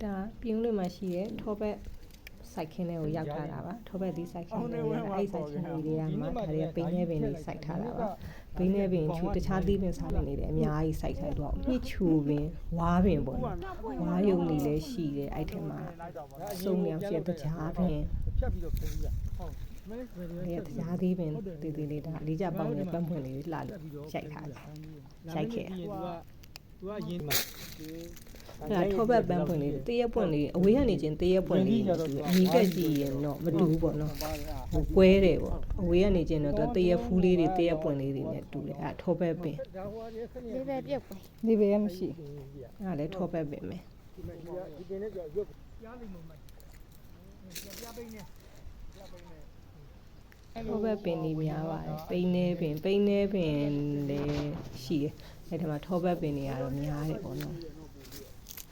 ဒါပြုံးလေးမှာရှိရဲထောဘက်စိုက်ခင်းလေးကိုရောက်ထားတာပါထောဘက်ဒီစိုက်ခင်းလေးအဲ့စိုက်ခင်းလေးတွေကမှဒါတွေကပိန်းနေပင်လေးစိုက်ထားတာပါပိန်းနေပင်ချူတခြားသီးပင်စားပင်တွေလည်းအများကြီးစိုက်ထားတော့မြစ်ချူပင်ဝါပင်ပေါ့နော်ဝါယုံလေးလည်းရှိတယ်အဲ့ထက်မှာစုံမြောင်ရှိတဲ့ကြားပင်ဖြတ်ပြီးတော့ခင်းပြီးဟုတ်ဒီတရားသေးပင်တည်တည်လေးဒါလေးကြပေါင်းနဲ့ပန်းပွင့်လေးလှလို့ရိုက်ထားတယ်ရိုက်ခဲ့သူကရင်းမှာဒါထောဘက်ပန်းပွင့်လေးတရက်ပွင့်လေးအဝေးကနေချင်းတရက်ပွင့်လေးအနီးကကြည့်ရင်တော့မတူဘူးပေါ့နော်ဟိုကွဲတယ်ပေါ့အဝေးကနေချင်းတော့တရက်ဖူးလေးတွေတရက်ပွင့်လေးတွေနဲ့တူတယ်အဲ့ထောဘက်ပင်လေးပဲပြုတ်ပဲလေးပဲမရှိအဲ့လည်းထောဘက်ပင်ပဲဒီပင်နဲ့ရွတ်ပြားလိမ့်မမယ်ပြားပိန်းနဲ့ထောဘက်ပင်ကြီးများပါတယ်ပိန်းနေပင်လည်းရှိတယ်အဲ့ဒါမှထောဘက်ပင်တွေကတော့များတယ်ပေါ့နော်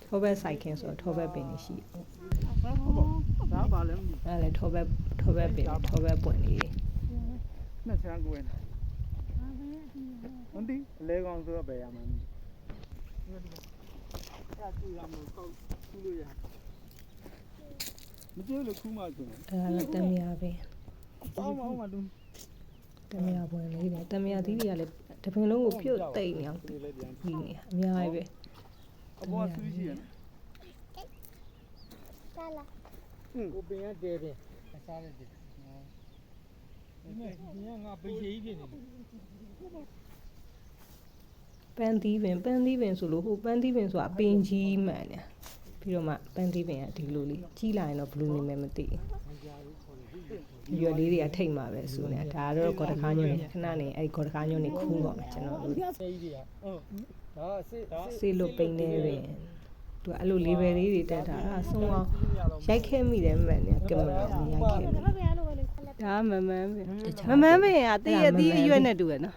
ထောဘက်စိုက်ခင်းဆိုတော့ထောဘက်ပင်တွေရှိတယ်ဒါပါလဲအဲ့လည်းထောဘက်ပင်ထောဘက်ပွင့်လေးနှစ်ဆန်းကိုင်းဟုတ်ဒီလဲကောင်းဆိုတော့ပဲရမှာအဲ့တူရမလို့ခုလို့ရမကြည့်လို့ခူးမှဆိုအဲ့ဒါလည်းတမယာပဲအောင်းမတူတမယာပွင့်လေးတယ်တမယာသီးတွေကလည်းတပင်လုံးကိုပြုတ်တိတ်နေအောင်ပြီးနေအများကြီးပဲအပေါ်ဆူးရှိရလာလာကိုပင်ရတဲတယ်အစားလိုက်တယ်ဒီကငါပိတ်ကြီးဖြစ်နေတယ်ပန်းသီးပင်ဆိုလို့ဟိုပန်းသီးပင်ဆိုတာပင်ကြီးမှန်တယ်ပြီးတော့မှပန်းသီးပင်ကဒီလိုလေးကြီးလာရင်တော့ဘလူးနေမယ်မသိဘူးရွက်လေးတွေကထိတ်မှာပဲဆိုနေတာဒါကတော့ကော်တခါညွန့်နေခဏနေအဲ့ကော်တခါညွန့်နေခူးပါမယ်ကျွန်တော်တို့စေးလို့ပိန်နေပင်သူအဲ့လိုလေးပဲလေးတွေတက်တာအဲ့ဆုံးအောင်ရိုက်ခဲ့မိတယ်မှန်တယ်ကင်မရာမရိုက်ခဲ့ဘူးဒါမမန်းပင်ကတည့်ရသီးအရွက်နဲ့တူရနော်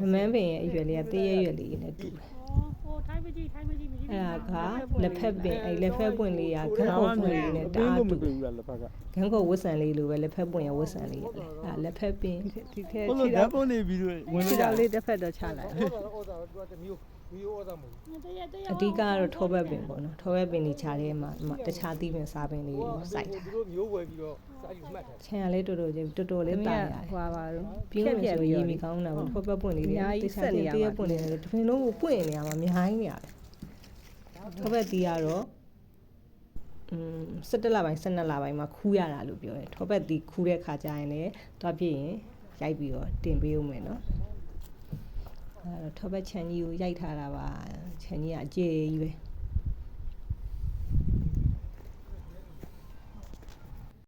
မမန်းပင်ရဲ့အရွယ်လေးကတည့်ရရွက်လေးနဲ့တူတယ်ဟိုထိုင်းမကြီးအဲ့ဒါကလက်ဖက်ပင်အဲ့လက်ဖက်ပွင့်လေးကခန်းခုံပွင့်လေးနဲ့တအားတူခန်းခုံဝတ်ဆန်လေးလိုပဲလက်ဖက်ပွင့်ရဝတ်ဆန်လေးလေအဲ့လက်ဖက်ပင်ဒီထဲချိတာပုံနေပြီးတော့ဝင်လို့လေးတစ်ဖက်တော့ချလိုက်ဩဇာသူကတမျိုးဗီဒီယိုဩဇာမဟုတ်အဓိကတော့ထောဘက်ပင်ပေါ့နော်ထောဘက်ပင်ကြီးခြားထဲမှာတခြားသီးပင်စားပင်လေးစိုက်တာသူတို့မျိုးဝယ်ပြီးတော့စားယူမှတ်တယ်ချင်ရလေးတော်တော်လေးတာရတယ်ဟွာပါတော့ပြင်းပြပြီးရေးမိကောင်းတာပေါ့ထောဘက်ပွင့်လေးတွေတခြားသီးတရပွင့်လေးတွေတပင်လုံးကိုပွင့်နေရမှာအများကြီးနေရတယ်ထောဘက်သီးကတော့17လပိုင်း12လပိုင်းမှာခူးရတာလို့ပြောတယ်ထောဘက်သီးခူးတဲ့ခါကျရင်လည်းတွားပြည့်ရင်ရိုက်ပြီးတော့တင်ပေးဦးမယ်နော်အဲ့တော့ထောဘက်ခြံကြီးကိုရိုက်ထားတာပါခြံကြီးကအကျယ်ကြီးပဲ